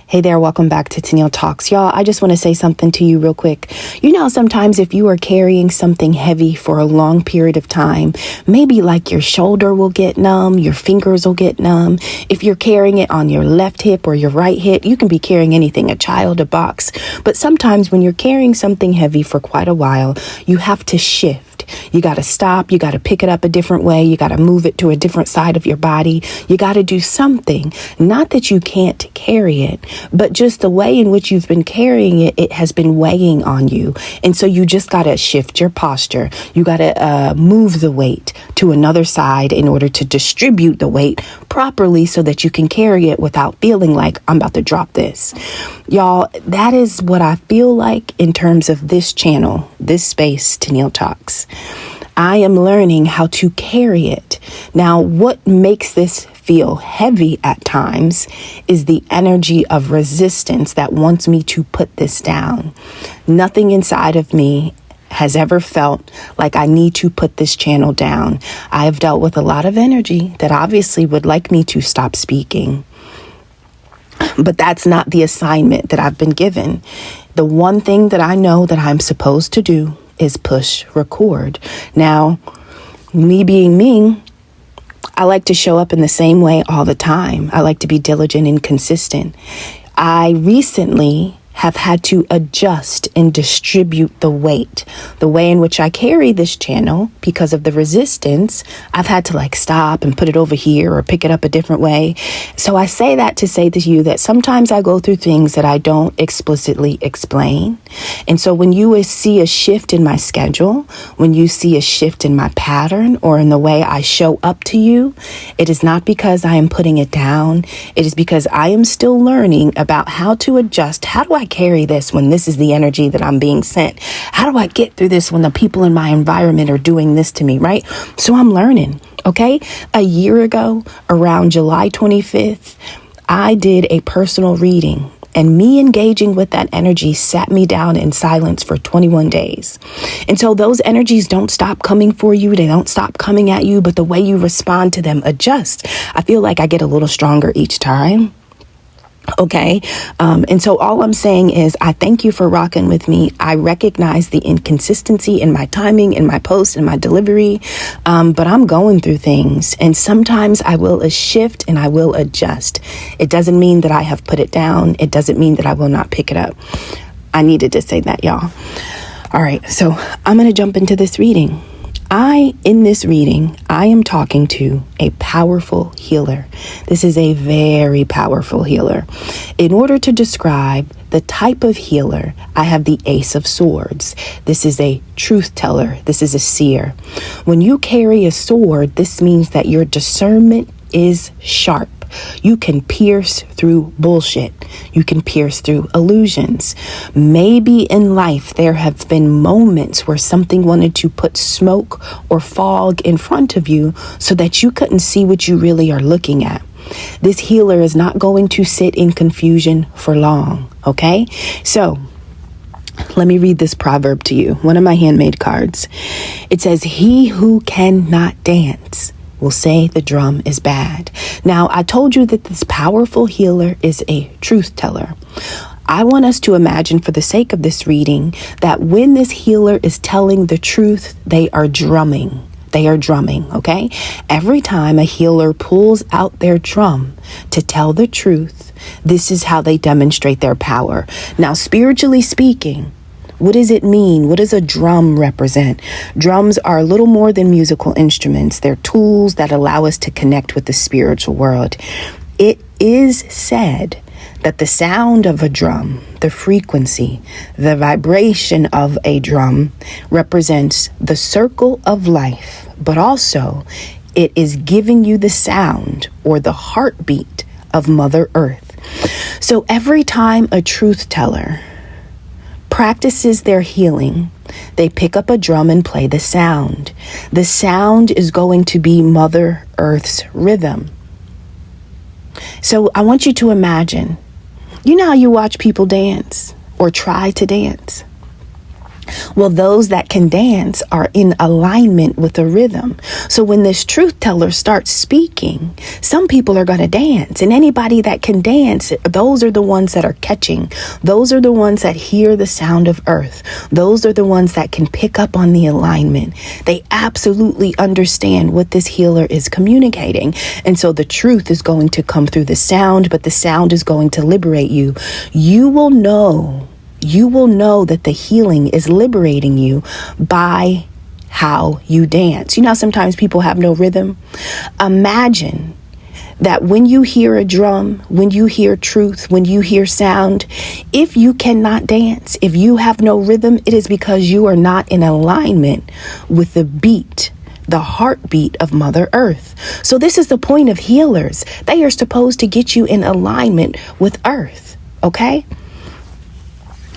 Hey there, welcome back to Tennille Talks. Y'all, I just want to say something to you real quick. You know, sometimes if you are carrying something heavy for a long period of time, maybe like your shoulder will get numb, your fingers will get numb. If you're carrying it on your left hip or your right hip, you can be carrying anything, a child, a box. But sometimes when you're carrying something heavy for quite a while, you have to shift. You got to stop. You got to pick it up a different way. You got to move it to a different side of your body. You got to do something. Not that you can't carry it, but just the way in which you've been carrying it, it has been weighing on you. And so you just got to shift your posture. You got to move the weight to another side in order to distribute the weight properly so that you can carry it without feeling like I'm about to drop this. Y'all, that is what I feel like in terms of this channel, this space, Tennille Talks. I am learning how to carry it. Now, what makes this feel heavy at times is the energy of resistance that wants me to put this down. Nothing inside of me has ever felt like I need to put this channel down. I have dealt with a lot of energy that obviously would like me to stop speaking. But that's not the assignment that I've been given. The one thing that I know that I'm supposed to do is push record. Now, me being me, I like to show up in the same way all the time. I like to be diligent and consistent. I recently have had to adjust and distribute the weight. The way in which I carry this channel, because of the resistance, I've had to stop and put it over here or pick it up a different way. So I say that to say to you that sometimes I go through things that I don't explicitly explain. And so when you see a shift in my schedule, when you see a shift in my pattern or in the way I show up to you, it is not because I am putting it down. It is because I am still learning about how to adjust. How do I carry this when this is the energy that I'm being sent? How do I get through this when the people in my environment are doing this to me, right? So I'm learning, okay? A year ago, around July 25th, I did a personal reading. And me engaging with that energy sat me down in silence for 21 days. And so those energies don't stop coming for you. They don't stop coming at you, but the way you respond to them adjust. I feel like I get a little stronger each time. Okay. And so all I'm saying is I thank you for rocking with me. I recognize the inconsistency in my timing, in my post, in my delivery. But I'm going through things, and sometimes I will shift and I will adjust. It doesn't mean that I have put it down. It doesn't mean that I will not pick it up. I needed to say that, y'all. All right. So I'm going to jump into this reading. In this reading, I am talking to a powerful healer. This is a very powerful healer. In order to describe the type of healer, I have the Ace of Swords. This is a truth teller. This is a seer. When you carry a sword, this means that your discernment is sharp. You can pierce through bullshit. You can pierce through illusions. Maybe in life there have been moments where something wanted to put smoke or fog in front of you so that you couldn't see what you really are looking at. This healer is not going to sit in confusion for long, okay? So let me read this proverb to you, one of my handmade cards. It says, "He who cannot dance will say the drum is bad." Now, I told you that this powerful healer is a truth teller. I want us to imagine, for the sake of this reading, that when this healer is telling the truth, they are drumming. They are drumming, okay? Every time a healer pulls out their drum to tell the truth, this is how they demonstrate their power. Now, spiritually speaking, what does it mean? What does a drum represent? Drums are a little more than musical instruments. They're tools that allow us to connect with the spiritual world. It is said that the sound of a drum, the frequency, the vibration of a drum represents the circle of life, but also it is giving you the sound or the heartbeat of Mother Earth. So every time a truth teller practices their healing, they pick up a drum and play the sound. The sound is going to be Mother Earth's rhythm. So I want you to imagine, you know how you watch people dance or try to dance? Well, those that can dance are in alignment with the rhythm. So when this truth teller starts speaking, some people are going to dance. And anybody that can dance, those are the ones that are catching. Those are the ones that hear the sound of earth. Those are the ones that can pick up on the alignment. They absolutely understand what this healer is communicating. And so the truth is going to come through the sound, but the sound is going to liberate you. You will know that the healing is liberating you by how you dance. You know, sometimes people have no rhythm. Imagine that when you hear a drum, when you hear truth, when you hear sound, if you cannot dance, if you have no rhythm, it is because you are not in alignment with the beat, the heartbeat of Mother Earth. So this is the point of healers. They are supposed to get you in alignment with Earth, okay?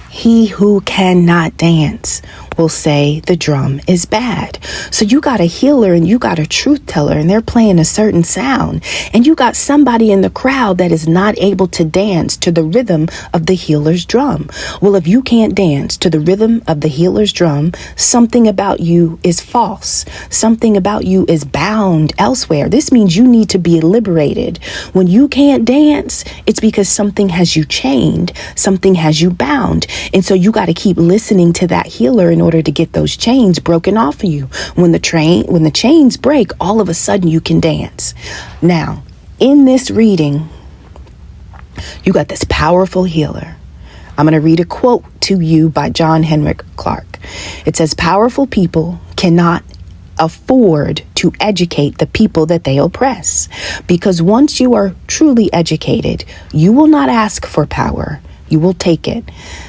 He who cannot dance will say the drum is bad. So you got a healer and you got a truth teller and they're playing a certain sound. And you got somebody in the crowd that is not able to dance to the rhythm of the healer's drum. Well, if you can't dance to the rhythm of the healer's drum, something about you is false. Something about you is bound elsewhere. This means you need to be liberated. When you can't dance, it's because something has you chained. Something has you bound. And so you got to keep listening to that healer in order to get those chains broken off of you. When the chains break, all of a sudden you can dance. Now, in this reading, you got this powerful healer. I'm going to read a quote to you by John Henrik Clarke. It says, "Powerful people cannot afford to educate the people that they oppress, because once you are truly educated, you will not ask for power. You will take it."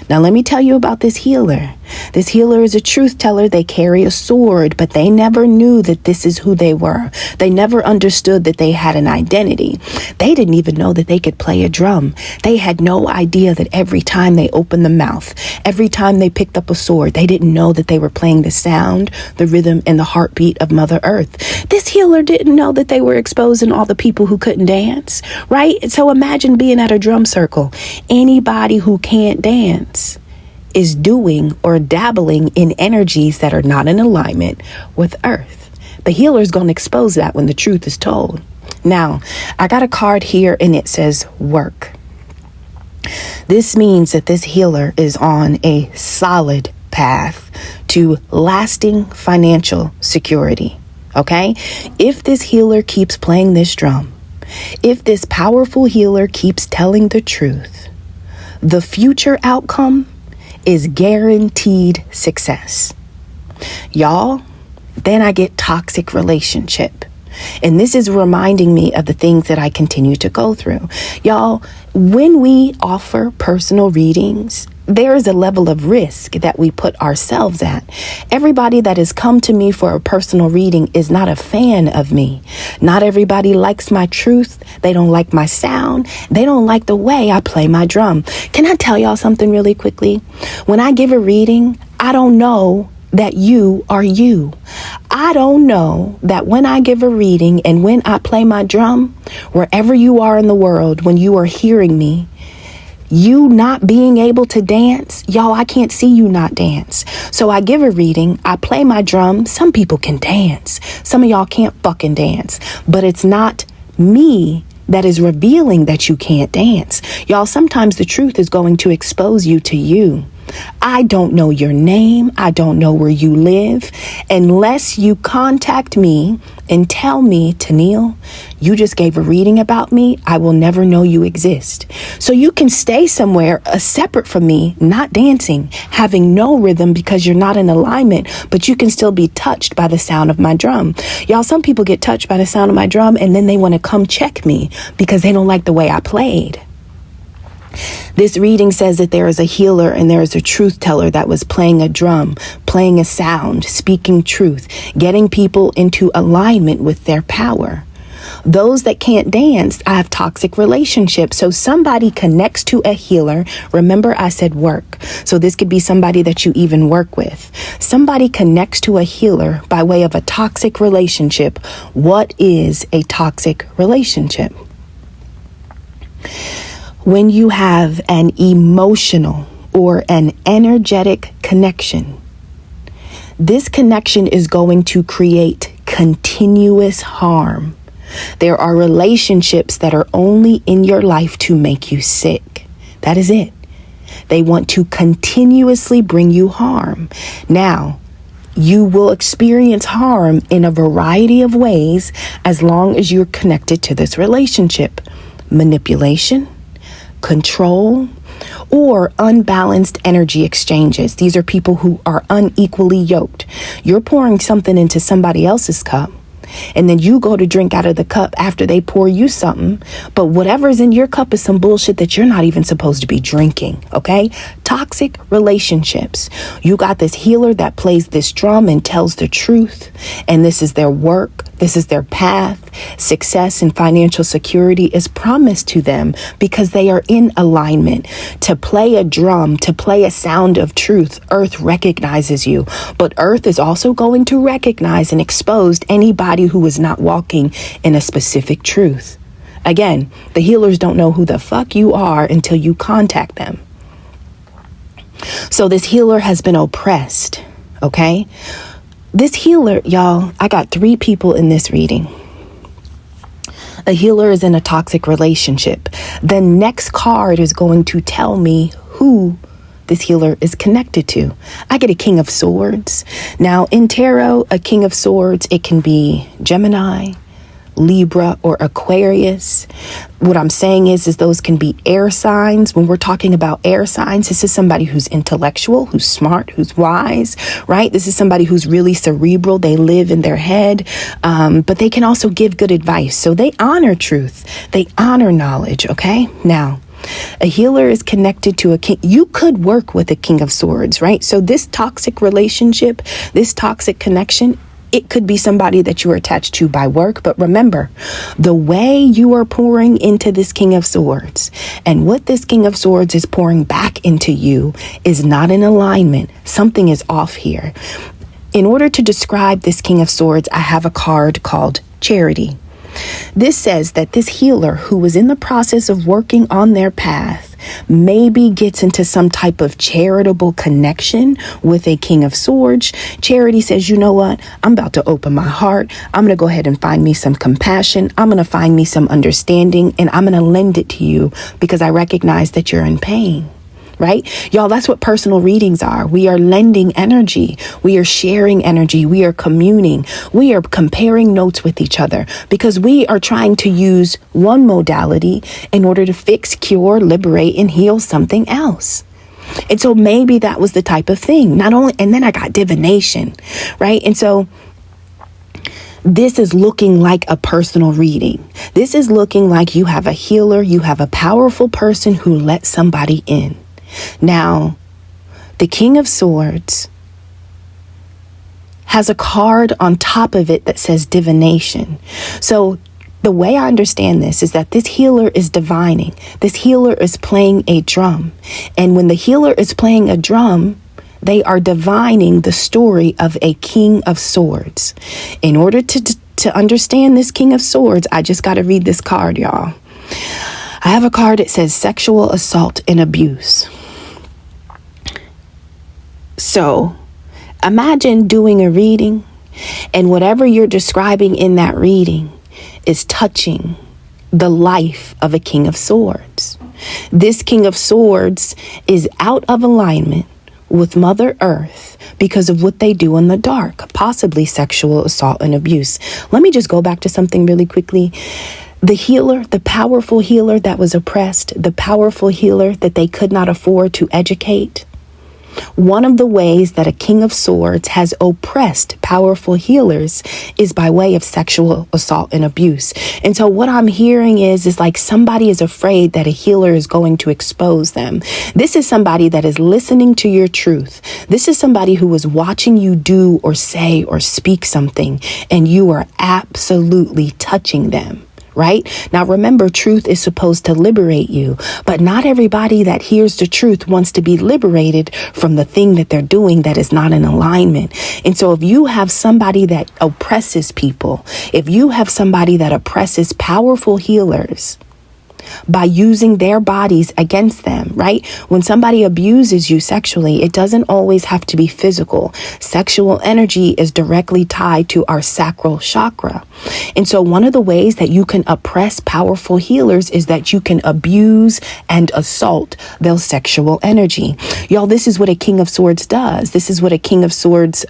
Now, let me tell you about this healer. This healer is a truth teller. They carry a sword, but they never knew that this is who they were. They never understood that they had an identity. They didn't even know that they could play a drum. They had no idea that every time they opened the mouth, every time they picked up a sword, they didn't know that they were playing the sound, the rhythm, and the heartbeat of Mother Earth. This healer didn't know that they were exposing all the people who couldn't dance, right? So imagine being at a drum circle. Anybody who can't dance is doing or dabbling in energies that are not in alignment with Earth. The healer is going to expose that when the truth is told. Now, I got a card here and it says work. This means that this healer is on a solid path to lasting financial security. Okay? If this healer keeps playing this drum, if this powerful healer keeps telling the truth, the future outcome is guaranteed success. Y'all, then I get toxic relationship. And this is reminding me of the things that I continue to go through. Y'all, when we offer personal readings, there is a level of risk that we put ourselves at. Everybody that has come to me for a personal reading is not a fan of me. Not everybody likes my truth. They don't like my sound. They don't like the way I play my drum. Can I tell y'all something really quickly? When I give a reading, I don't know that you are you. I don't know that when I give a reading and when I play my drum, wherever you are in the world, when you are hearing me, you not being able to dance, y'all, I can't see you not dance. So I give a reading, I play my drum. Some people can dance. Some of y'all can't fucking dance, but it's not me that is revealing that you can't dance. Y'all, sometimes the truth is going to expose you to you. I don't know your name. I don't know where you live. Unless you contact me and tell me, Tennille, you just gave a reading about me, I will never know you exist. So you can stay somewhere separate from me, not dancing, having no rhythm because you're not in alignment, but you can still be touched by the sound of my drum. Y'all, some people get touched by the sound of my drum and then they want to come check me because they don't like the way I played. This reading says that there is a healer and there is a truth teller that was playing a drum, playing a sound, speaking truth, getting people into alignment with their power. Those that can't dance, I have toxic relationships. So somebody connects to a healer. Remember, I said work. So this could be somebody that you even work with. Somebody connects to a healer by way of a toxic relationship. What is a toxic relationship? When you have an emotional or an energetic connection This connection is going to create continuous harm. There are relationships that are only in your life to make you sick. That is it. They want to continuously bring you harm. Now, you will experience harm in a variety of ways as long as you're connected to this relationship. Manipulation, control, or unbalanced energy exchanges. These are people who are unequally yoked. You're pouring something into somebody else's cup, and then you go to drink out of the cup after they pour you something, but whatever's in your cup is some bullshit that you're not even supposed to be drinking, okay? Toxic relationships. You got this healer that plays this drum and tells the truth, and this is their work, this is their path. Success and financial security is promised to them because they are in alignment. To play a drum, to play a sound of truth, Earth recognizes you, but Earth is also going to recognize and expose anybody who is not walking in a specific truth. Again, the healers don't know who the fuck you are until you contact them. So this healer has been oppressed, okay? This healer, y'all, I got 3 people in this reading. A healer is in a toxic relationship. The next card is going to tell me who this healer is connected to. I get a King of Swords. Now, in tarot, a King of Swords, it can be Gemini, Libra, or Aquarius. What I'm saying is those can be air signs. When we're talking about air signs, this is somebody who's intellectual, who's smart, who's wise, right? This is somebody who's really cerebral. They live in their head, but they can also give good advice. So they honor truth. They honor knowledge, okay? Now, a healer is connected to a king. You could work with a King of Swords, right? So this toxic relationship, this toxic connection, it could be somebody that you are attached to by work. But remember, the way you are pouring into this King of Swords and what this King of Swords is pouring back into you is not in alignment. Something is off here. In order to describe this King of Swords, I have a card called Charity. This says that this healer who was in the process of working on their path maybe gets into some type of charitable connection with a King of Swords. Charity says, you know what? I'm about to open my heart. I'm going to go ahead and find me some compassion. I'm going to find me some understanding, and I'm going to lend it to you because I recognize that you're in pain. Right? Y'all, that's what personal readings are. We are lending energy. We are sharing energy. We are communing. We are comparing notes with each other because we are trying to use one modality in order to fix, cure, liberate, and heal something else. And so maybe that was the type of thing. Not only, and then I got divination, right? And so this is looking like a personal reading. This is looking like you have a healer. You have a powerful person who let somebody in. Now, the King of Swords has a card on top of it that says divination. So the way I understand this is that this healer is divining. This healer is playing a drum. And when the healer is playing a drum, they are divining the story of a King of Swords. In order to understand this King of Swords, I just got to read this card, y'all. I have a card that says sexual assault and abuse. So imagine doing a reading and whatever you're describing in that reading is touching the life of a King of Swords. This King of Swords is out of alignment with Mother Earth because of what they do in the dark, possibly sexual assault and abuse. Let me just go back to something really quickly. The healer, the powerful healer that was oppressed, the powerful healer that they could not afford to educate. One of the ways that a King of Swords has oppressed powerful healers is by way of sexual assault and abuse. And so what I'm hearing is like somebody is afraid that a healer is going to expose them. This is somebody that is listening to your truth. This is somebody who is watching you do or say or speak something, and you are absolutely touching them. Right? Now, remember, truth is supposed to liberate you, but not everybody that hears the truth wants to be liberated from the thing that they're doing that is not in alignment. And so if you have somebody that oppresses people, if you have somebody that oppresses powerful healers, by using their bodies against them, right? When somebody abuses you sexually, it doesn't always have to be physical. Sexual energy is directly tied to our sacral chakra. And so one of the ways that you can oppress powerful healers is that you can abuse and assault their sexual energy. Y'all, this is what a King of Swords does. This is what a King of Swords,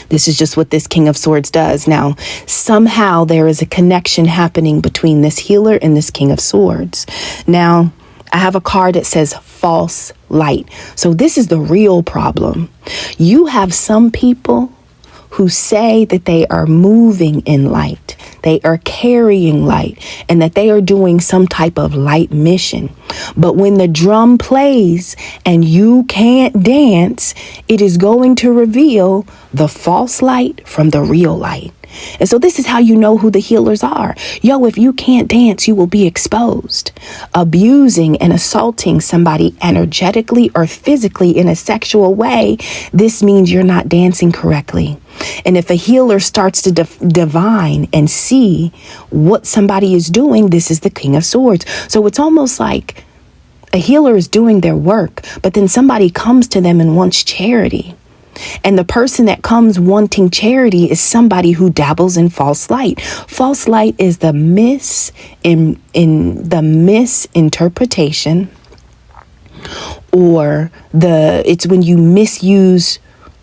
this is just what this King of Swords does. Now, somehow there is a connection happening between this healer and this King of Swords. Now, I have a card that says false light. So this is the real problem. You have some people who say that they are moving in light, they are carrying light, and that they are doing some type of light mission. But when the drum plays and you can't dance, it is going to reveal the false light from the real light. And so this is how you know who the healers are. Yo, if you can't dance, you will be exposed. Abusing and assaulting somebody energetically or physically in a sexual way, this means you're not dancing correctly. And if a healer starts to divine and see what somebody is doing, this is the King of Swords. So it's almost like a healer is doing their work, but then somebody comes to them and wants charity. And the person that comes wanting charity is somebody who dabbles in false light. False light is the the misinterpretation, or it's when you misuse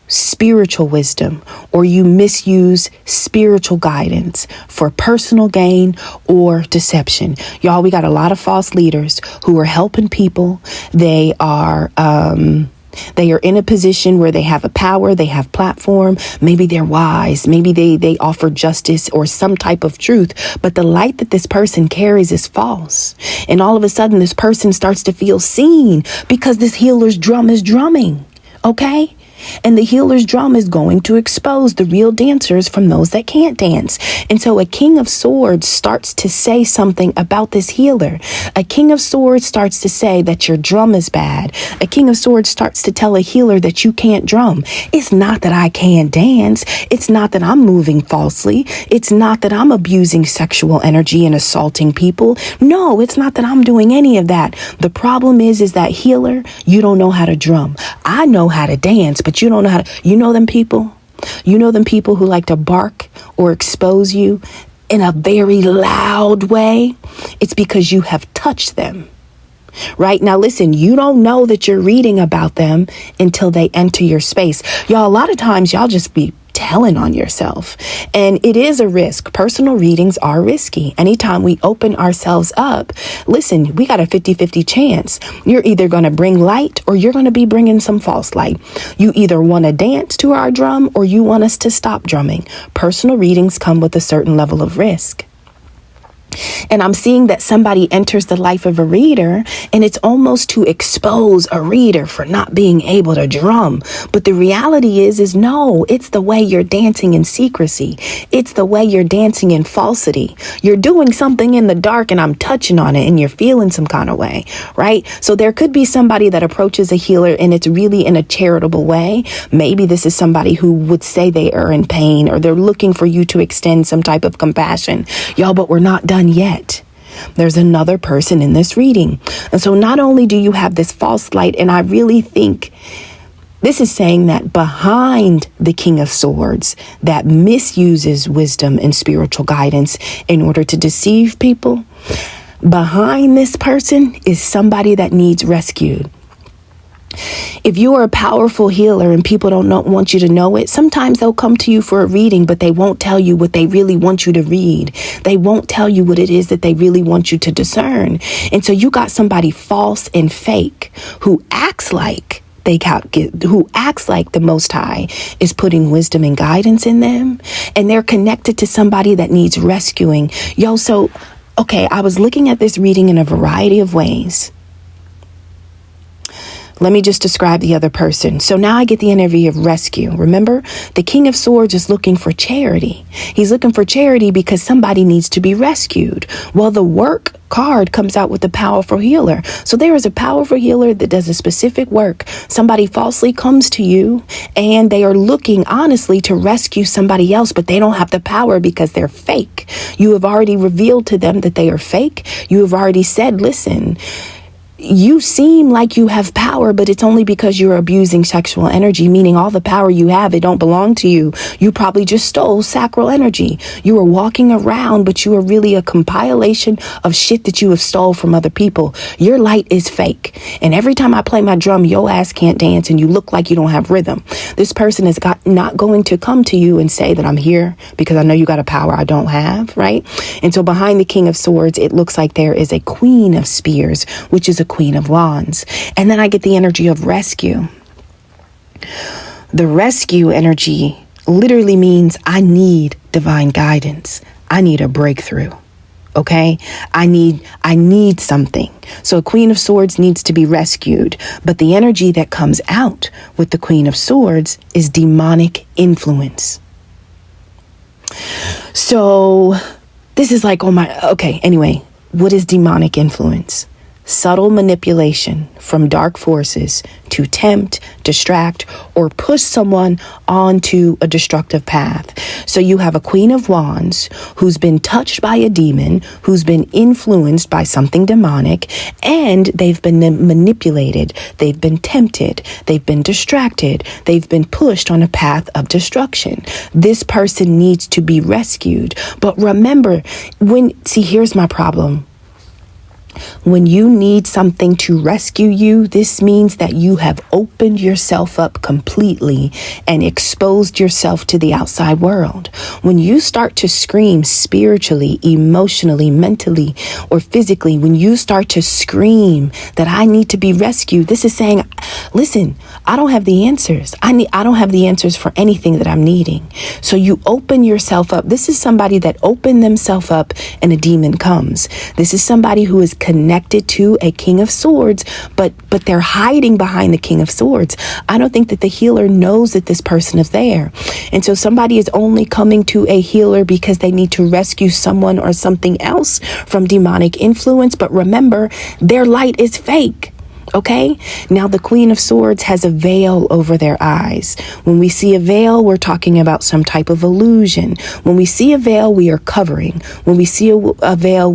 spiritual wisdom or you misuse spiritual guidance for personal gain or deception. Y'all, we got a lot of false leaders who are helping people. They are in a position where they have a power, they have platform, maybe they're wise, maybe they offer justice or some type of truth, but the light that this person carries is false. And all of a sudden this person starts to feel seen because this healer's drum is drumming, okay? And the healer's drum is going to expose the real dancers from those that can't dance. And so a King of Swords starts to say something about this healer. A King of Swords starts to say that your drum is bad. A King of Swords starts to tell a healer that you can't drum. It's not that I can't dance. It's not that I'm moving falsely. It's not that I'm abusing sexual energy and assaulting people. No, it's not that I'm doing any of that. The problem is that healer, you don't know how to drum. I know how to dance, but you don't know how to, you know them people who like to bark or expose you in a very loud way. It's because you have touched them. Right now, listen, you don't know that you're reading about them until they enter your space. Y'all, a lot of times y'all just be telling on yourself, and it is a risk. Personal readings are risky. Anytime we open ourselves up, listen, we got a 50-50 chance. You're either going to bring light or you're going to be bringing some false light. You either want to dance to our drum or you want us to stop drumming. Personal readings come with a certain level of risk. And I'm seeing that somebody enters the life of a reader, and it's almost to expose a reader for not being able to drum. But the reality is no, it's the way you're dancing in secrecy. It's the way you're dancing in falsity. You're doing something in the dark and I'm touching on it and you're feeling some kind of way, right? So there could be somebody that approaches a healer and it's really in a charitable way. Maybe this is somebody who would say they are in pain or they're looking for you to extend some type of compassion. Y'all, but we're not done yet. There's another person in this reading. And so not only do you have this false light, and I really think this is saying that behind the King of Swords that misuses wisdom and spiritual guidance in order to deceive people, behind this person is somebody that needs rescued. If you are a powerful healer and people don't want you to know it, sometimes they'll come to you for a reading, but they won't tell you what they really want you to read. They won't tell you what it is that they really want you to discern. And so you got somebody false and fake who acts like the Most High is putting wisdom and guidance in them, and they're connected to somebody that needs rescuing. Yo, so, okay, I was looking at this reading in a variety of ways. Let me just describe the other person. So now I get the energy of rescue. Remember, the King of Swords is looking for charity. He's looking for charity because somebody needs to be rescued. Well, the work card comes out with the powerful healer. So there is a powerful healer that does a specific work. Somebody falsely comes to you and they are looking honestly to rescue somebody else, but they don't have the power because they're fake. You have already revealed to them that they are fake. You have already said, listen, you seem like you have power, but it's only because you're abusing sexual energy, meaning all the power you have, it don't belong to you. You probably just stole sacral energy. You are walking around, but you are really a compilation of shit that you have stole from other people. Your light is fake. And every time I play my drum, your ass can't dance and you look like you don't have rhythm. This person is not going to come to you and say that I'm here because I know you got a power I don't have, right? And so behind the King of Swords, it looks like there is a Queen of Spears, which is a Queen of Wands. And then I get the energy of rescue. The rescue energy literally means I need divine guidance. I need a breakthrough. Okay, I need something. So a Queen of Swords needs to be rescued. But the energy that comes out with the Queen of Swords is demonic influence. So this is like, anyway, what is demonic influence? Subtle manipulation from dark forces to tempt, distract, or push someone onto a destructive path. So you have a Queen of Wands who's been touched by a demon, who's been influenced by something demonic, and they've been manipulated, they've been tempted, they've been distracted, they've been pushed on a path of destruction. This person needs to be rescued. But remember, here's my problem. When you need something to rescue you, this means that you have opened yourself up completely and exposed yourself to the outside world. When you start to scream spiritually, emotionally, mentally, or physically, when you start to scream that I need to be rescued, this is saying, listen, I don't have the answers. I don't have the answers for anything that I'm needing. So you open yourself up. This is somebody that opened themselves up and a demon comes. This is somebody who is connected to a King of Swords, but they're hiding behind the King of Swords. I don't think that the healer knows that this person is there. And so somebody is only coming to a healer because they need to rescue someone or something else from demonic influence. But remember, their light is fake. Okay, now the Queen of Swords has a veil over their eyes. When we see a veil, we're talking about some type of illusion. When we see a veil, we are covering. When we see a veil,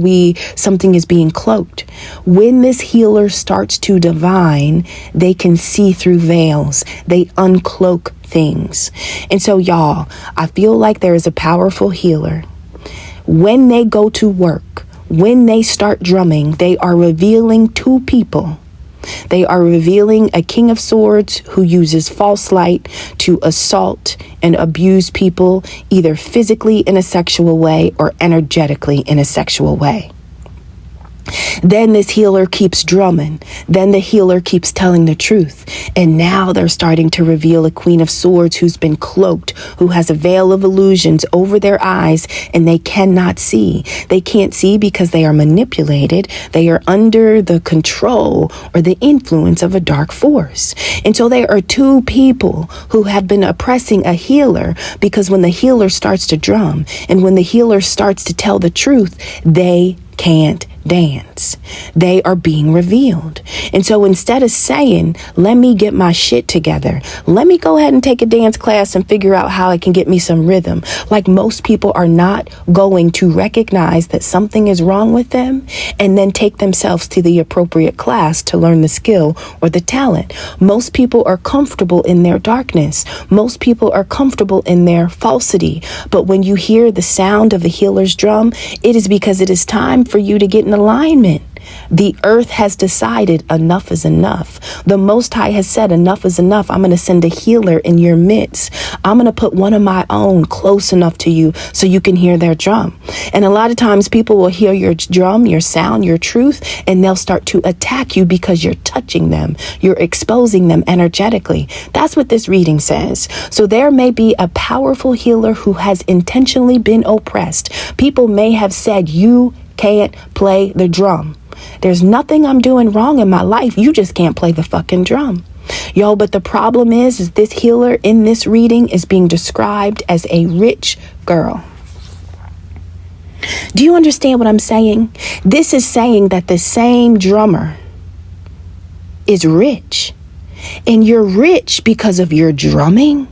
something is being cloaked. When this healer starts to divine, they can see through veils. They uncloak things. And so, y'all, I feel like there is a powerful healer. When they go to work, when they start drumming, they are revealing two people. They are revealing a King of Swords who uses false light to assault and abuse people, either physically in a sexual way or energetically in a sexual way. Then this healer keeps drumming. Then the healer keeps telling the truth. And now they're starting to reveal a Queen of Swords who's been cloaked, who has a veil of illusions over their eyes, and they cannot see. They can't see because they are manipulated. They are under the control or the influence of a dark force. And so there are two people who have been oppressing a healer, because when the healer starts to drum and when the healer starts to tell the truth, they can't dance. They are being revealed. And so instead of saying, let me get my shit together, let me go ahead and take a dance class and figure out how I can get me some rhythm, like most people are not going to recognize that something is wrong with them and then take themselves to the appropriate class to learn the skill or the talent. Most people are comfortable in their darkness. Most people are comfortable in their falsity. But when you hear the sound of the healer's drum, it is because it is time for you to get in alignment. The earth has decided enough is enough. The Most High has said enough is enough. I'm going to send a healer in your midst. I'm going to put one of my own close enough to you so you can hear their drum. And a lot of times people will hear your drum, your sound, your truth, and they'll start to attack you because you're touching them. You're exposing them energetically. That's what this reading says. So there may be a powerful healer who has intentionally been oppressed. People may have said, you can't play the drum. There's nothing I'm doing wrong in my life. You just can't play the fucking drum. Yo, but the problem is this healer in this reading is being described as a rich girl. Do you understand what I'm saying? This is saying that the same drummer is rich, and you're rich because of your drumming.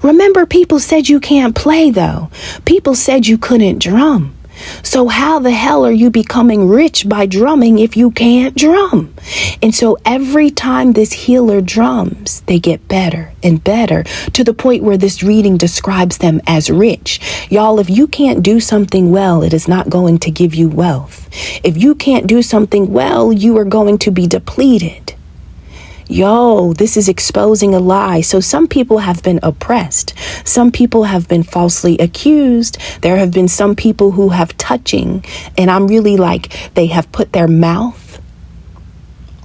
Remember, people said you can't play, though. People said you couldn't drum. So how the hell are you becoming rich by drumming if you can't drum? And so every time this healer drums, they get better and better to the point where this reading describes them as rich. Y'all, if you can't do something well, it is not going to give you wealth. If you can't do something well, you are going to be depleted. Yo, this is exposing a lie. So some people have been oppressed. Some people have been falsely accused. There have been some people who have touching, and I'm really like, they have put their mouth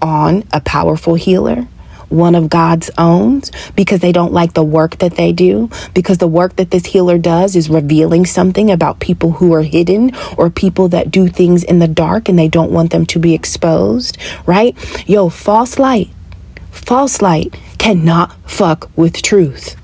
on a powerful healer, one of God's own, because they don't like the work that they do, because the work that this healer does is revealing something about people who are hidden or people that do things in the dark and they don't want them to be exposed, right? Yo, false light cannot fuck with truth.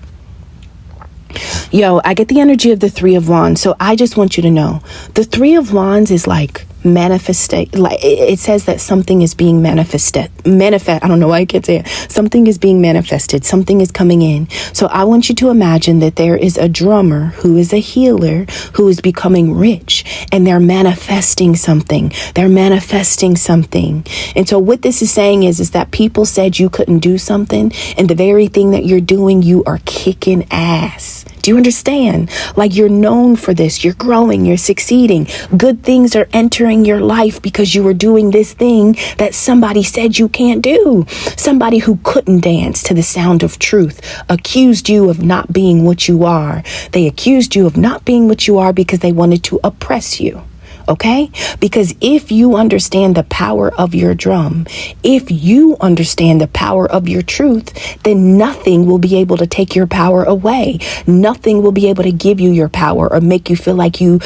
Yo, I get the energy of the Three of Wands. So I just want you to know the Three of Wands is like manifestate. Like it says that something is being manifested. I don't know why I can't say it. Something is being manifested. Something is coming in. So I want you to imagine that there is a drummer who is a healer who is becoming rich, and they're manifesting something. They're manifesting something. And so what this is saying is that people said you couldn't do something, and the very thing that you're doing, you are kicking ass. Do you understand? Like, you're known for this. You're growing. You're succeeding. Good things are entering your life because you were doing this thing that somebody said you can't do. Somebody who couldn't dance to the sound of truth accused you of not being what you are. They accused you of not being what you are because they wanted to oppress you. Okay? Because if you understand the power of your drum, if you understand the power of your truth, then nothing will be able to take your power away. Nothing will be able to give you your power or make you feel like you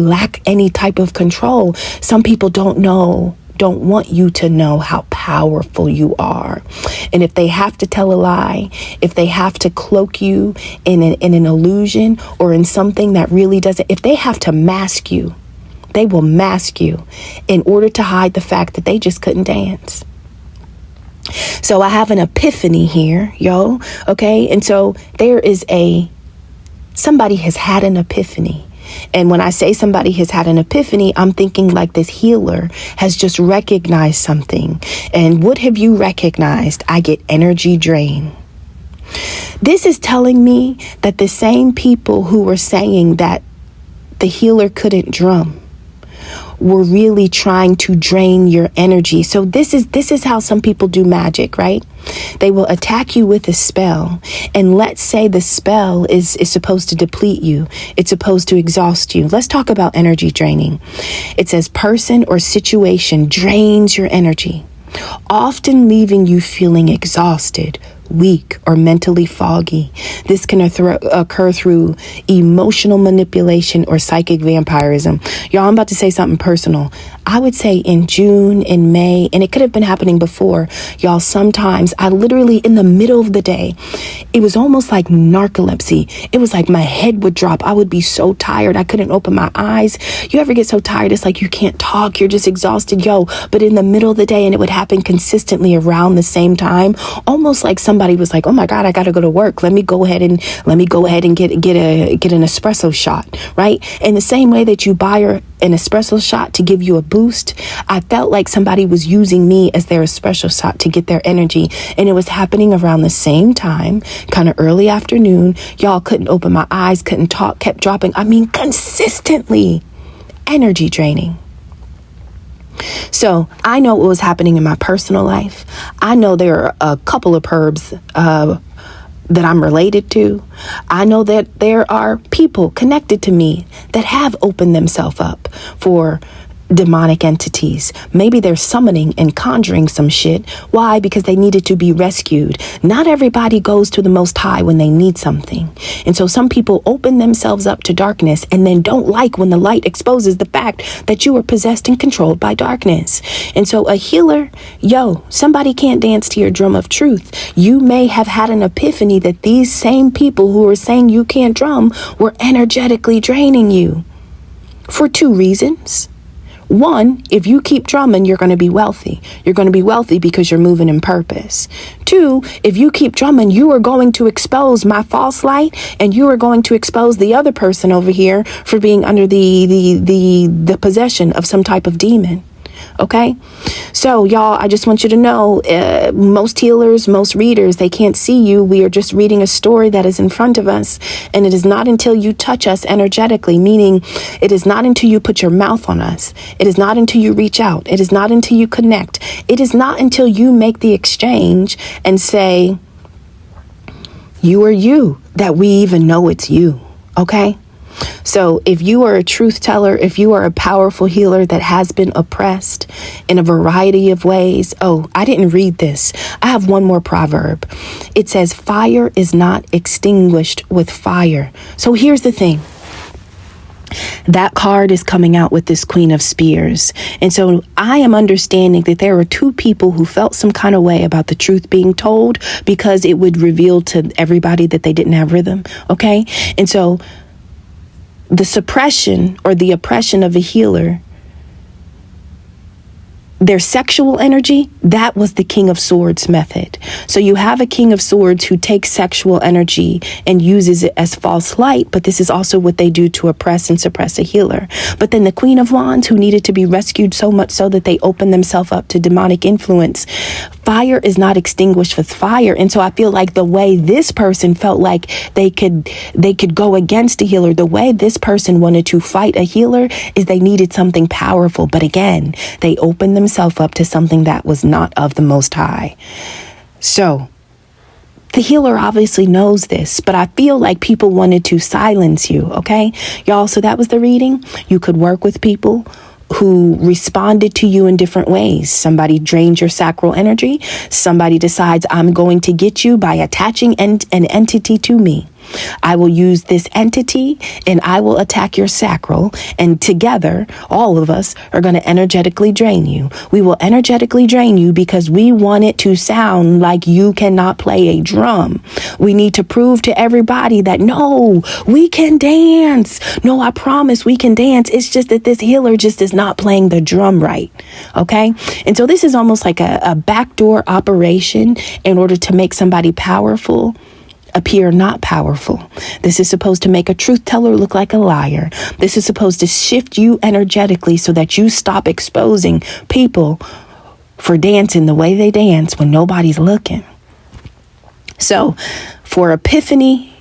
lack any type of control. Some people don't want you to know how powerful you are. And if they have to tell a lie, if they have to cloak you in an illusion or in something that really doesn't, if they have to mask you, they will mask you in order to hide the fact that they just couldn't dance. So I have an epiphany here, yo. Okay. And so somebody has had an epiphany. And when I say somebody has had an epiphany, I'm thinking like this healer has just recognized something. And what have you recognized? I get energy drain. This is telling me that the same people who were saying that the healer couldn't drum were really trying to drain your energy. So this is how some people do magic, right? They will attack you with a spell. And let's say the spell is supposed to deplete you. It's supposed to exhaust you. Let's talk about energy draining. It says person or situation drains your energy, often leaving you feeling exhausted, weak, or mentally foggy. This can occur through emotional manipulation or psychic vampirism. Y'all, I'm about to say something personal. I would say in June, in May, and it could have been happening before, y'all, sometimes I literally in the middle of the day, it was almost like narcolepsy. It was like my head would drop. I would be so tired. I couldn't open my eyes. You ever get so tired? It's like you can't talk. You're just exhausted. Yo, but in the middle of the day, and it would happen consistently around the same time, almost like somebody was like, oh my God, I got to go to work. Let me go ahead and get an espresso shot, right? In the same way that you buy an espresso shot to give you a boost, I felt like somebody was using me as their espresso shot to get their energy. And it was happening around the same time, kind of early afternoon. Y'all, couldn't open my eyes, couldn't talk, kept dropping. I mean, consistently energy draining. So I know what was happening in my personal life. I know there are a couple of perps that I'm related to. I know that there are people connected to me that have opened themselves up for demonic entities. Maybe they're summoning and conjuring some shit. Why? Because they needed to be rescued. Not everybody goes to the Most High when they need something. And so some people open themselves up to darkness and then don't like when the light exposes the fact that you are possessed and controlled by darkness. And so a healer, somebody can't dance to your drum of truth. You may have had an epiphany that these same people who are saying you can't drum were energetically draining you for 2 reasons. 1, if you keep drumming, you're going to be wealthy. You're going to be wealthy because you're moving in purpose. 2, if you keep drumming, you are going to expose my false light, and you are going to expose the other person over here for being under the possession of some type of demon. Okay, so y'all, I just want you to know, most healers, most readers, they can't see you. We are just reading a story that is in front of us. And it is not until you touch us energetically, meaning it is not until you put your mouth on us. It is not until you reach out. It is not until you connect. It is not until you make the exchange and say, you are you, that we even know it's you. Okay. So if you are a truth teller, if you are a powerful healer that has been oppressed in a variety of ways. Oh, I didn't read this. I have one more proverb. It says, fire is not extinguished with fire. So here's the thing. That card is coming out with this Queen of Spears. And so I am understanding that there are 2 people who felt some kind of way about the truth being told because it would reveal to everybody that they didn't have rhythm. Okay. And so the suppression or the oppression of a healer, their sexual energy, that was the King of Swords method. So you have a King of Swords who takes sexual energy and uses it as false light, but this is also what they do to oppress and suppress a healer. But then the Queen of Wands, who needed to be rescued so much so that they opened themselves up to demonic influence, fire is not extinguished with fire. And so I feel like the way this person felt like they could go against a healer, the way this person wanted to fight a healer is they needed something powerful. But again, they opened themselves up to something that was not of the Most High. So the healer obviously knows this, but I feel like people wanted to silence you. Okay, y'all. So that was the reading. You could work with people who responded to you in different ways. Somebody drained your sacral energy. Somebody decides, I'm going to get you by attaching an entity to me. I will use this entity and I will attack your sacral, and together all of us are going to energetically drain you. We will energetically drain you because we want it to sound like you cannot play a drum. We need to prove to everybody that no, we can dance. No, I promise we can dance. It's just that this healer just is not playing the drum right. Okay. And so this is almost like a backdoor operation in order to make somebody powerful appear not powerful. This is supposed to make a truth teller look like a liar. This is supposed to shift you energetically so that you stop exposing people for dancing the way they dance when nobody's looking. So for epiphany,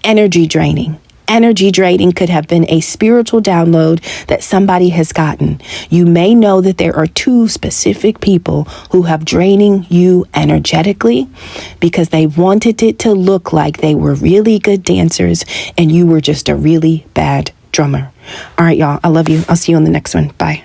energy draining. Energy draining could have been a spiritual download that somebody has gotten. You may know that there are 2 specific people who have draining you energetically because they wanted it to look like they were really good dancers and you were just a really bad drummer. All right, y'all. I love you. I'll see you on the next one. Bye.